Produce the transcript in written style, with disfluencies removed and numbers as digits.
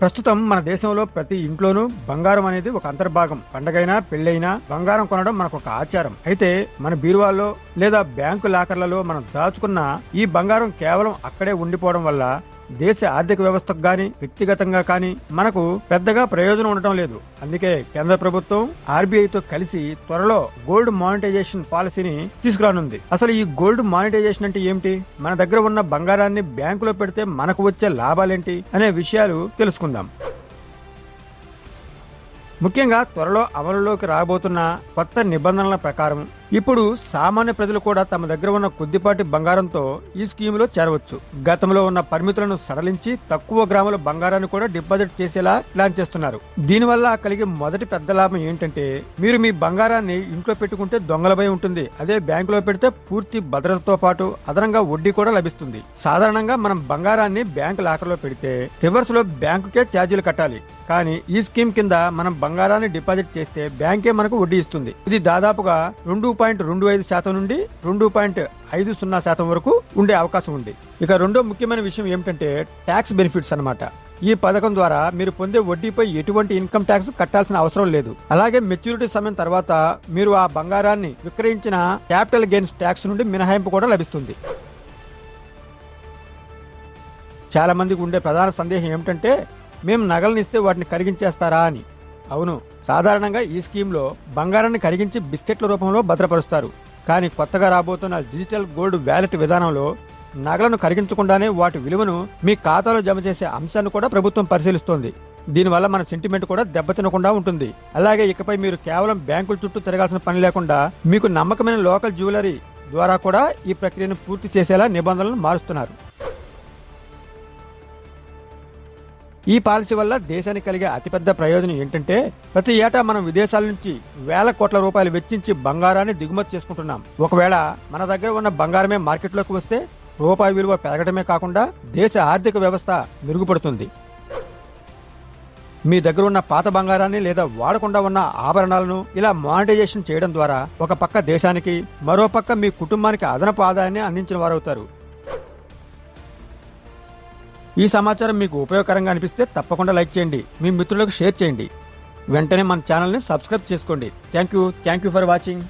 ప్రస్తుతం మన దేశంలో ప్రతి ఇంట్లోనూ బంగారం అనేది ఒక అంతర్భాగం. పండగైనా పెళ్లైనా బంగారం కొనడం మనకు ఒక ఆచారం. అయితే మన బీరువాల్లో లేదా బ్యాంకు లాకర్లలో మనం దాచుకున్న ఈ బంగారం కేవలం అక్కడే ఉండిపోవడం వల్ల దేశ ఆర్థిక వ్యవస్థకు గాని వ్యక్తిగతంగా కానీ మనకు పెద్దగా ప్రయోజనం ఉండటం లేదు. అందుకే కేంద్ర ప్రభుత్వం ఆర్బీఐతో కలిసి త్వరలో గోల్డ్ మానిటైజేషన్ పాలసీని తీసుకురానుంది. అసలు ఈ గోల్డ్ మానిటైజేషన్ అంటే ఏమిటి, మన దగ్గర ఉన్న బంగారాన్ని బ్యాంకులో పెడితే మనకు వచ్చే లాభాలేంటి అనే విషయాలు తెలుసుకుందాం. ముఖ్యంగా త్వరలో అమలులోకి రాబోతున్న కొత్త నిబంధనల ప్రకారం ఇప్పుడు సామాన్య ప్రజలు కూడా తమ దగ్గర ఉన్న కొద్దిపాటి బంగారంతో ఈ స్కీములో చేరవచ్చు. గతంలో ఉన్న పరిమితులను సడలించి తక్కువ గ్రాముల బంగారాన్ని కూడా డిపాజిట్ చేసేలా ప్లాన్ చేస్తున్నారు. దీనివల్ల కలిగే మొదటి పెద్ద లాభం ఏంటంటే మీరు మీ బంగారాన్ని ఇంట్లో పెట్టుకుంటే దొంగల భయం ఉంటుంది. అదే బ్యాంకులో పెడితే పూర్తి భద్రతతో పాటు అదనంగా వడ్డీ కూడా లభిస్తుంది. సాధారణంగా మనం బంగారాన్ని బ్యాంకు లాకర్లో పెడితే రివర్స్ లో బ్యాంకుకే ఛార్జీలు కట్టాలి. కానీ ఈ స్కీమ్ కింద మనం బంగారాన్ని డిపాజిట్ చేస్తే బ్యాంకే మనకు వడ్డీ ఇస్తుంది. ఇది దాదాపుగా 2.25% నుండి 2.50% వరకు ఉండే అవకాశం ఉంది. ఇక రెండో ముఖ్యమైన విషయం ఏమిటంటే ట్యాక్స్ బెనిఫిట్స్ అన్నమాట. ఈ పథకం ద్వారా మీరు పొందే వడ్డీపై ఎటువంటి ఇన్కమ్ ట్యాక్స్ కట్టాల్సిన అవసరం లేదు. అలాగే మెచ్యూరిటీ సమయం తర్వాత మీరు ఆ బంగారాన్ని విక్రయించిన క్యాపిటల్ గెయిన్స్ ట్యాక్స్ నుండి మినహాయింపు కూడా లభిస్తుంది. చాలా మందికి ఉండే ప్రధాన సందేహం ఏమిటంటే మేము నగలను ఇస్తే వాటిని కరిగించేస్తారా అని. అవును, సాధారణంగా ఈ స్కీమ్లో బంగారాన్ని కరిగించి బిస్కెట్ల రూపంలో భద్రపరుస్తారు. కానీ కొత్తగా రాబోతున్న డిజిటల్ గోల్డ్ వ్యాలెట్ విధానంలో నగలను కరిగించకుండానే వాటి విలువను మీ ఖాతాలో జమ చేసే అంశాన్ని కూడా ప్రభుత్వం పరిశీలిస్తోంది. దీనివల్ల మన సెంటిమెంట్ కూడా దెబ్బతినకుండా ఉంటుంది. అలాగే ఇకపై మీరు కేవలం బ్యాంకుల చుట్టూ తిరగాల్సిన పని లేకుండా మీకు నమ్మకమైన లోకల్ జ్యువెలరీ ద్వారా కూడా ఈ ప్రక్రియను పూర్తి చేసేలా నిబంధనలను మారుస్తున్నారు. ఈ పాలసీ వల్ల దేశానికి కలిగే అతిపెద్ద ప్రయోజనం ఏంటంటే ప్రతి ఏటా మనం విదేశాల నుంచి వేల కోట్ల రూపాయలు వెచ్చించి బంగారాన్ని దిగుమతి చేసుకుంటున్నాం. ఒకవేళ మన దగ్గర ఉన్న బంగారమే మార్కెట్లోకి వస్తే రూపాయి విలువ పెరగడమే కాకుండా దేశ ఆర్థిక వ్యవస్థ మెరుగుపడుతుంది. మీ దగ్గర ఉన్న పాత బంగారాన్ని లేదా వాడకుండా ఉన్న ఆభరణాలను ఇలా మానిటైజేషన్ చేయడం ద్వారా ఒక పక్క దేశానికి, మరో పక్క మీ కుటుంబానికి అదనపు ఆదాయాన్ని అందించిన వారవుతారు. ఈ సమాచారం మీకు ఉపయోగకరంగా అనిపిస్తే తప్పకుండా లైక్ చేయండి, మీ మిత్రులకు షేర్ చేయండి. వెంటనే మన ఛానల్ని సబ్స్క్రైబ్ చేసుకోండి. Thank you for watching.